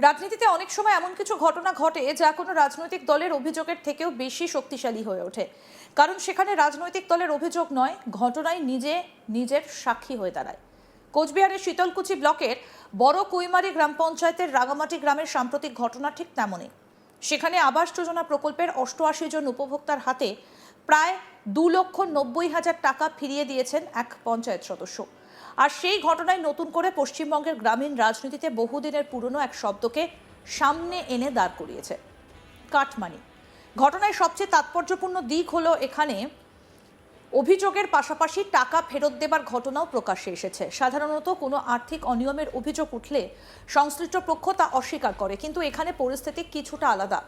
রাজনীতিতে অনেক সময় এমন কিছু ঘটনা ঘটে যা কোনো রাজনৈতিক দলের অভিযোগের থেকেও বেশি শক্তিশালী হয়ে ওঠে, কারণ সেখানে রাজনৈতিক দলের অভিযোগ নয়, ঘটনায় নিজের সাক্ষী হয়ে দাঁড়ায়। কোচবিহারের শীতলকুচি ব্লকের বড় কুইমারি গ্রাম পঞ্চায়েতের রাগামাটি গ্রামের সাম্প্রতিক ঘটনা ঠিক তেমনই। সেখানে আবাস যোজনা প্রকল্পের 88 জন উপভোক্তার হাতে প্রায় 2,90,000 টাকা ফিরিয়ে দিয়েছেন এক পঞ্চায়েত সদস্য। আর সেই ঘটনায় নতুন করে পশ্চিমবঙ্গের গ্রামীণ রাজনীতিতে বহুদিনের পুরনো এক শব্দকে সামনে এনে দাঁড় করিয়েছে, কাটমানি। ঘটনায় সবচেয়ে তাৎপর্যপূর্ণ দিক হলো এখানে অভিযোগের পাশাপাশি টাকা ফেরত দেবার ঘটনাও প্রকাশ্যে এসেছে। সাধারণত কোনো আর্থিক অনিয়মের অভিযোগ উঠলে সংশ্লিষ্ট পক্ষ তা অস্বীকার করে, কিন্তু এখানে পরিস্থিতি কিছুটা আলাদা।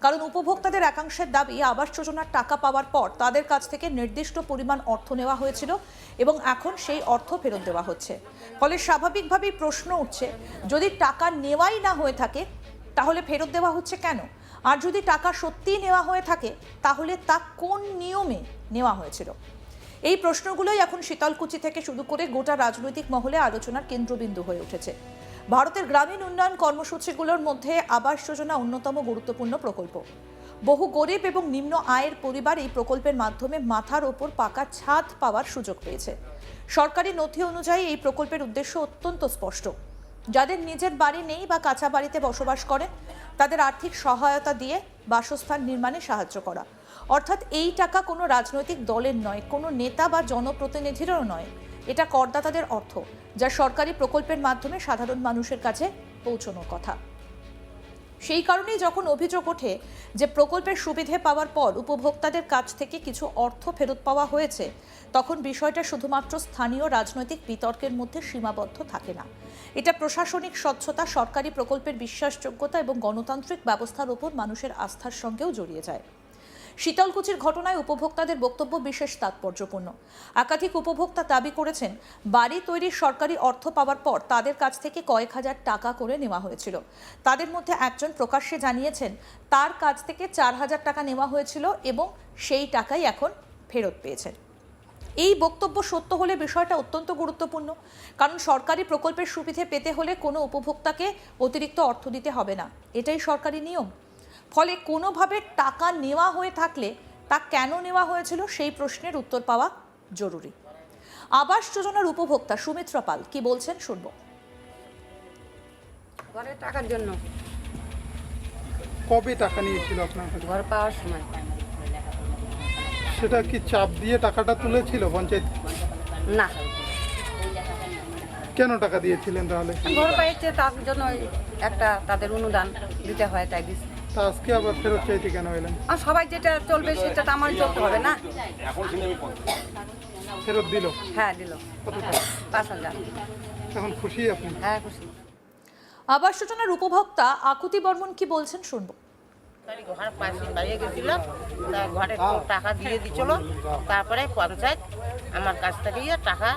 কারণ উপভোক্তাদের একাংশের দাবি আবাস যোজনার টাকা পাওয়ার পর তাদের কাছ থেকে নির্দিষ্ট পরিমাণ অর্থ নেওয়া হয়েছিল এবং এখন সেই অর্থ ফেরত দেওয়া হচ্ছে। ফলে স্বাভাবিকভাবেই প্রশ্ন উঠছে, যদি টাকা নেওয়াই না হয়ে থাকে তাহলে ফেরত দেওয়া হচ্ছে কেন? আর যদি টাকা সত্যিই নেওয়া হয়ে থাকে তাহলে তা কোন নিয়মে নেওয়া হয়েছিল? এই প্রশ্নগুলোই এখন শীতলকুচি থেকে শুরু করে গোটা রাজনৈতিক মহলে আলোচনার কেন্দ্রবিন্দু হয়ে উঠেছে। ভারতের গ্রামীণ উন্নয়ন কর্মসূচিগুলোর মধ্যে আবাস যোজনা অন্যতম গুরুত্বপূর্ণ প্রকল্প। বহু গরিব এবং নিম্ন আয়ের পরিবার এই প্রকল্পের মাধ্যমে মাথার ওপর পাকা ছাদ পাওয়ার সুযোগ পেয়েছে। সরকারি নথি অনুযায়ী এই প্রকল্পের উদ্দেশ্য অত্যন্ত স্পষ্ট। যাদের নিজের বাড়ি নেই বা কাঁচা বাড়িতে বসবাস করেন তাদের আর্থিক সহায়তা দিয়ে বাসস্থান নির্মাণে সাহায্য করা। অর্থাৎ এই টাকা কোনো রাজনৈতিক দলের নয়, কোনো নেতা বা জনপ্রতিনিধিরও নয়। এটা করদাতাদের অর্থ, যা সরকারি প্রকল্পের মাধ্যমে সাধারণ মানুষের কাছে পৌঁছানোর কথা। সেই কারণেই যখন অভিযোগ ওঠে যে প্রকল্পের সুবিধে পাওয়ার পর উপভোক্তাদের কাছ থেকে কিছু অর্থ ফেরত পাওয়া হয়েছে, তখন বিষয়টা শুধুমাত্র স্থানীয় রাজনৈতিক বিতর্কের মধ্যে সীমাবদ্ধ থাকে না। এটা প্রশাসনিক স্বচ্ছতা, সরকারি প্রকল্পের বিশ্বাসযোগ্যতা এবং গণতান্ত্রিক ব্যবস্থার উপর মানুষের আস্থার সঙ্গেও জড়িয়ে যায়। শীতলকুচির ঘটনায় উপভোক্তাদের বক্তব্য বিশেষ তাৎপর্যপূর্ণ। একাধিক উপভোক্তা দাবি করেছেন, বাড়ি তৈরির সরকারি অর্থ পাওয়ার পর তাদের কাছ থেকে কয়েক হাজার টাকা করে নেওয়া হয়েছিল। তাদের মধ্যে একজন প্রকাশ্যে জানিয়েছেন তার কাছ থেকে 4,000 টাকা নেওয়া হয়েছিল এবং সেই টাকাই এখন ফেরত পেয়েছেন। এই বক্তব্য সত্য হলে বিষয়টা অত্যন্ত গুরুত্বপূর্ণ, কারণ সরকারি প্রকল্পের সুবিধে পেতে হলে কোনো উপভোক্তাকে অতিরিক্ত অর্থ দিতে হবে না, এটাই সরকারি নিয়ম। ফলে কোনোভাবে টাকা নেওয়া হয়ে থাকলে তা কেন নেওয়া হয়েছিল সেই প্রশ্নের উত্তর পাওয়া জরুরি। আবাস যোজনার উপভোক্তা সুমিত্রা পাল কি বলছেন শুনবো। ঘরে টাকার জন্য। কবে টাকা নিয়েছিল আপনার কাছে? ঘর পাওয়ার সময়। সেটা কি চাপ দিয়ে টাকাটা তুলেছিল পঞ্চায়েত? না, কেন টাকা দিয়েছিলেন তাহলে? ঘর পাইছে তার জন্য একটা তাদের অনুদান দিতে হয়, তাই দিচ্ছে। তা আজকে আবার ফেরত চাইতে কেন এলেন? আর সবাই যেটা চলবে সেটা তো আমার চলতে হবে না। ফেরত দিল? হ্যাঁ, দিল। কত টাকা? 5,000। এখন খুশি আপনি? হ্যাঁ, খুশি। আবাস যোজনার উপভোক্তা আকুতি বর্মন কি বলছেন শুনবো। ঘর পাশে দাঁড়িয়ে গেছিল, তা ঘরে টাকা দিয়ে দিচ্ছিল, তারপরে পঞ্চায়েত আমার কাছ থেকে টাকা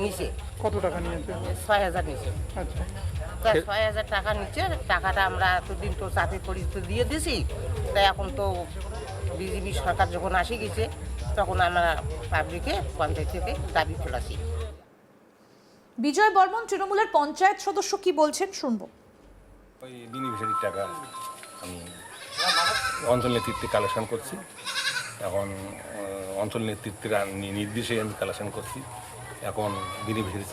নিছে। কত টাকা নিয়েছে? 6,000 নিছে। আচ্ছা, তা 6,000 টাকা নিচ্ছে। টাকাটা আমরা এতদিন তো চাকরি করি তো দিয়ে দিছি, তাই এখন তো বিজেপি সরকার যখন আসে গেছে তখন আমরা পাবলিকে পঞ্চায়েত থেকে দাবি তুলেছি। বিজয় বর্মন তৃণমূলের পঞ্চায়েত সদস্য কি বলছেন শুনবো। ওই বেনিফিশিয়ারির টাকা আমি অঞ্চল নেতৃত্বে কালেকশন করছি। এখন অঞ্চল নেতৃত্বের নির্দেশে আমি কালেকশন করছি। এখন বেনিফিশিয়ারি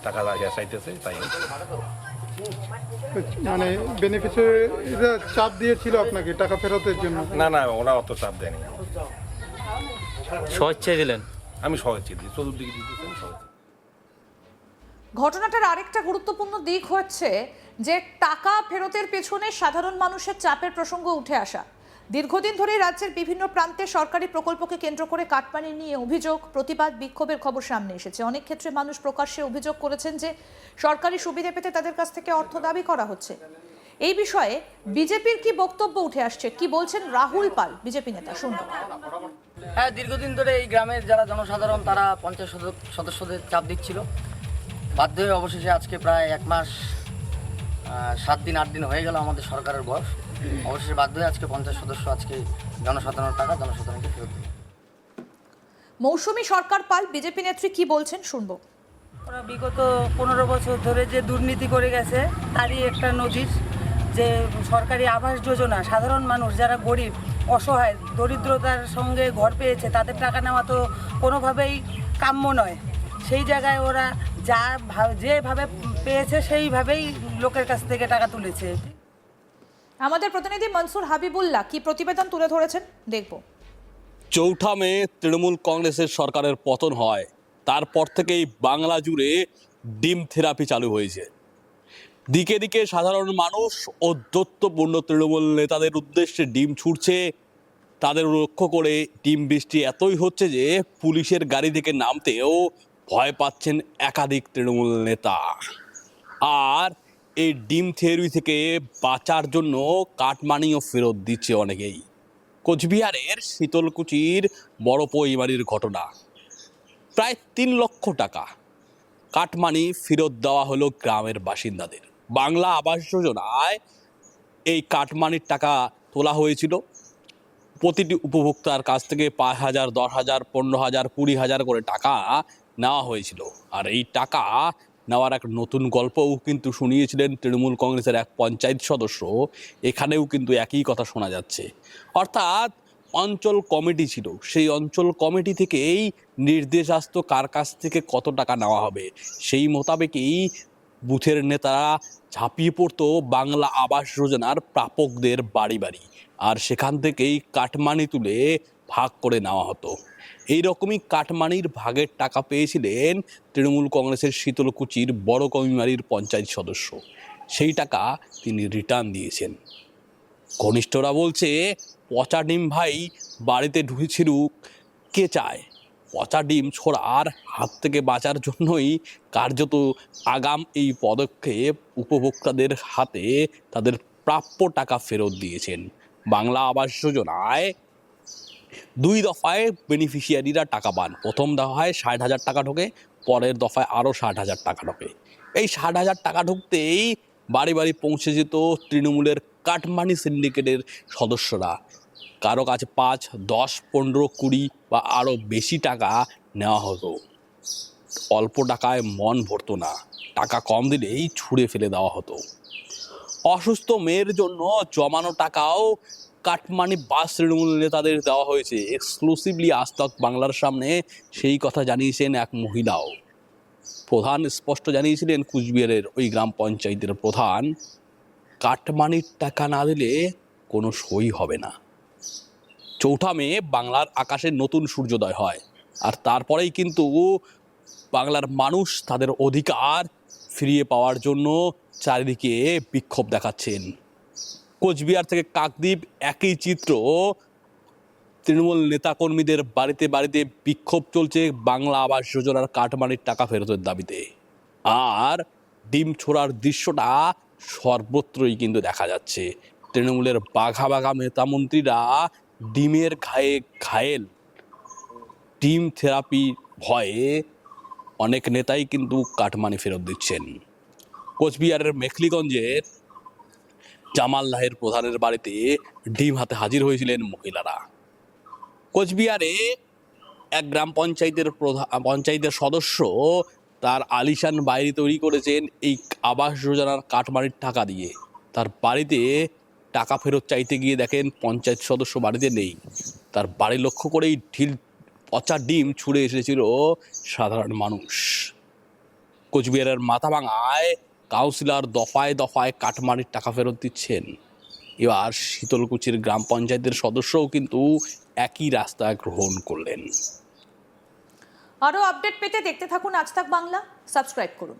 টাকা চাইতেছে, তাই মানে বেনিফিশিয়ারিরা চাপ দিয়েছিল আপনাকে টাকা ফেরতের জন্য? না না, ওরা অত চাপ দেয়নি, স্বেচ্ছায় দিলেন। আমি স্বেচ্ছায় দিই, চতুর্দিকে দিতেছি আমি স্বেচ্ছায়। ঘটনাটার আরেকটা গুরুত্বপূর্ণ দিক হচ্ছে যে টাকা ফেরতের পেছনে সাধারণ মানুষের চাপের প্রসঙ্গ উঠে আসা। দীর্ঘদিন ধরেই রাজ্যের বিভিন্ন প্রান্তে সরকারি প্রকল্পকে কেন্দ্র করে কাটমানি নিয়ে অভিযোগ, প্রতিবাদ, বিক্ষোভের খবর সামনে এসেছে। অনেক ক্ষেত্রে মানুষ প্রকাশ্যে অভিযোগ করেছেন যে সরকারি সুবিধা পেতে তাদের কাছ থেকে অর্থ দাবি করা হচ্ছে। এই বিষয়ে বিজেপির কি বক্তব্য উঠে আসছে, কি বলছেন রাহুল পাল বিজেপি নেতা শুনবো। হ্যাঁ, দীর্ঘদিন ধরে এই গ্রামের যারা জনসাধারণ তারা পঞ্চায়েত সদস্যদের চাপ দিচ্ছিল। বাধ্য হয়ে অবশেষে আজকে প্রায় 1 মাস 7 দিন 8 দিন হয়ে গেল আমাদের সরকারের বয়স। অবশেষে বাধ্য হয়ে আজকে পঞ্চায়েত সদস্য আজকে জনসাধারণের টাকা জনসাধারণকে ফেরত দেবে। মৌসুমী সরকার পাল বিজেপি নেত্রী কি বলছেন শুনবো। ওরা বিগত 15 বছর ধরে যে দুর্নীতি করে গেছে তারই একটা নজির, যে সরকারি আবাস যোজনা সাধারণ মানুষ যারা গরিব অসহায় দরিদ্রতার সঙ্গে ঘর পেয়েছে তাদের টাকা নেওয়া তো কোনোভাবেই কাম্য নয়। সেই জায়গায় ওরা যেভাবে পেয়েছে সেইভাবেই লোকের কাছ থেকে টাকা তুলেছে। আমাদের প্রতিনিধি মনসুর হাবিবুল্লাহ কি প্রতিবেদন তুলে ধরেছেন দেখব। 4 মে তৃণমূল কংগ্রেসের সরকারের পতন হয়, তারপর থেকেই বাংলা জুড়ে ডিম থেরাপি চালু হয়েছে। দিকে দিকে সাধারণ মানুষ ও দৈত্যপূর্ণ তৃণমূল নেতাদের উদ্দেশ্যে ডিম ছুটছে। তাদের লক্ষ্য করে ডিম বৃষ্টি এতই হচ্ছে যে পুলিশের গাড়ি থেকে নামতেও ভয় পাচ্ছেন একাধিক তৃণমূল নেতা। আর এই ডিম থেরাপি থেকে বাঁচার জন্য কাটমানিও ফেরত দিচ্ছে অনেকেই। কোচবিহারের শীতলকুচির বড় পৈমারির ঘটনা, প্রায় 3 লক্ষ টাকা কাটমানি ফেরত দেওয়া হলো গ্রামের বাসিন্দাদের। বাংলা আবাস যোজনায় এই কাটমানির টাকা তোলা হয়েছিল। প্রতিটি উপভোক্তার কাছ থেকে 5,000, 10,000, 15,000, 20,000 করে টাকা নেওয়া হয়েছিল। আর এই টাকা নেওয়ার এক নতুন গল্পও কিন্তু শুনিয়েছিলেন তৃণমূল কংগ্রেসের এক পঞ্চায়েত সদস্য। এখানেও কিন্তু একই কথা শোনা যাচ্ছে, অর্থাৎ অঞ্চল কমিটি ছিল, সেই অঞ্চল কমিটি থেকেই নির্দেশ আসতো কার কাছ থেকে কত টাকা নেওয়া হবে। সেই মোতাবেকই বুথের নেতারা ঝাঁপিয়ে পড়তো বাংলা আবাস যোজনার প্রাপকদের বাড়ি বাড়ি, আর সেখান থেকেই কাটমানি তুলে ভাগ করে নেওয়া হতো। এই রকমই কাটমানির ভাগের টাকা পেয়েছিলেন তৃণমূল কংগ্রেসের শীতলকুচির বড় কমিমারির পঞ্চায়েত সদস্য। সেই টাকা তিনি রিটার্ন দিয়েছেন। ঘনিষ্ঠরা বলছে, পচা ডিম ভাই বাড়িতে ঢুকেছিল, কে চায়? পচা ডিম ছোড়ার হাত থেকে বাঁচার জন্যই কার্যত আগাম এই পদক্ষেপ উপভোক্তাদের হাতে তাদের প্রাপ্য টাকা ফেরত দিয়েছেন। বাংলা আবাস যোজনায় 2 দফায় বেনিফিশিয়ারিরা টাকা পান। প্রথম দফায় 60,000 টাকা ঢোকে, পরের দফায় আরও 60,000 টাকা ঢোকে। এই 60,000 টাকা ঢুকতেই বাড়ি বাড়ি পৌঁছে যেত তৃণমূলের কাটমানি সিন্ডিকেটের সদস্যরা। কারো কাছে 5, 10, 15, 20 বা আরও বেশি টাকা নেওয়া হতো। অল্প টাকায় মন ভরতো না, টাকা কম দিলেই ছুঁড়ে ফেলে দেওয়া হতো। অসুস্থ মেয়ের জন্য জমানো টাকাও কাটমানি বাস তৃণমূল নেতাদের দেওয়া হয়েছে। এক্সক্লুসিভলি আজ তক বাংলার সামনে সেই কথা জানিয়েছেন এক মহিলাও। প্রধান স্পষ্ট জানিয়েছিলেন, কুচবিহারের ওই গ্রাম পঞ্চায়েতের প্রধান, কাটমানির টাকা না দিলে কোনো সই হবে না। 4 মে বাংলার আকাশে নতুন সূর্যোদয় হয়, আর তারপরেই কিন্তু বাংলার মানুষ তাদের অধিকার ফিরিয়ে পাওয়ার জন্য চারিদিকে বিক্ষোভ দেখাচ্ছেন। কোচবিহার থেকে কাকদ্বীপ একই চিত্র। তৃণমূল নেতাকর্মীদের বাড়িতে বাড়িতে বিক্ষোভ চলছে বাংলা আবাস যোজনার কাটমানির টাকা ফেরতের দাবিতে। আর ডিম ছোড়ার দৃশ্যটা সর্বত্রই কিন্তু দেখা যাচ্ছে। তৃণমূলের বাঘা বাঘা নেতামন্ত্রীরা ডিমের ঘায়ে ঘায়েল। ডিম থেরাপি ভয়ে অনেক নেতাই কিন্তু কাটমানি ফেরত দিচ্ছেন। কোচবিহারের মেখলিগঞ্জের জামাল লাহের প্রধানের বাড়িতে ডিম হাতে হাজির হয়েছিলেন মহিলারা। কোচবিহারে এক গ্রাম পঞ্চায়েতের সদস্য তার আলিশান বাড়ি তৈরি করেছেন এই আবাস যোজনার কাটমানির টাকা দিয়ে। তার বাড়িতে টাকা ফেরত চাইতে গিয়ে দেখেন পঞ্চায়েত সদস্য বাড়িতে নেই। তার বাড়ি লক্ষ্য করেই পচা ডিম ছুঁড়ে এসেছিল সাধারণ মানুষ। কোচবিহারের মাথাভাঙায় কাউন্সিলর দফায় দফায় কাটমানির টাকা ফেরত দিচ্ছেন। এবার শীতলকুচির গ্রাম পঞ্চায়েতের সদস্যও কিন্তু একই রাস্তা গ্রহণ করলেন। আরও আপডেট পেতে দেখতে থাকুন আজ তাক বাংলা, সাবস্ক্রাইব করুন।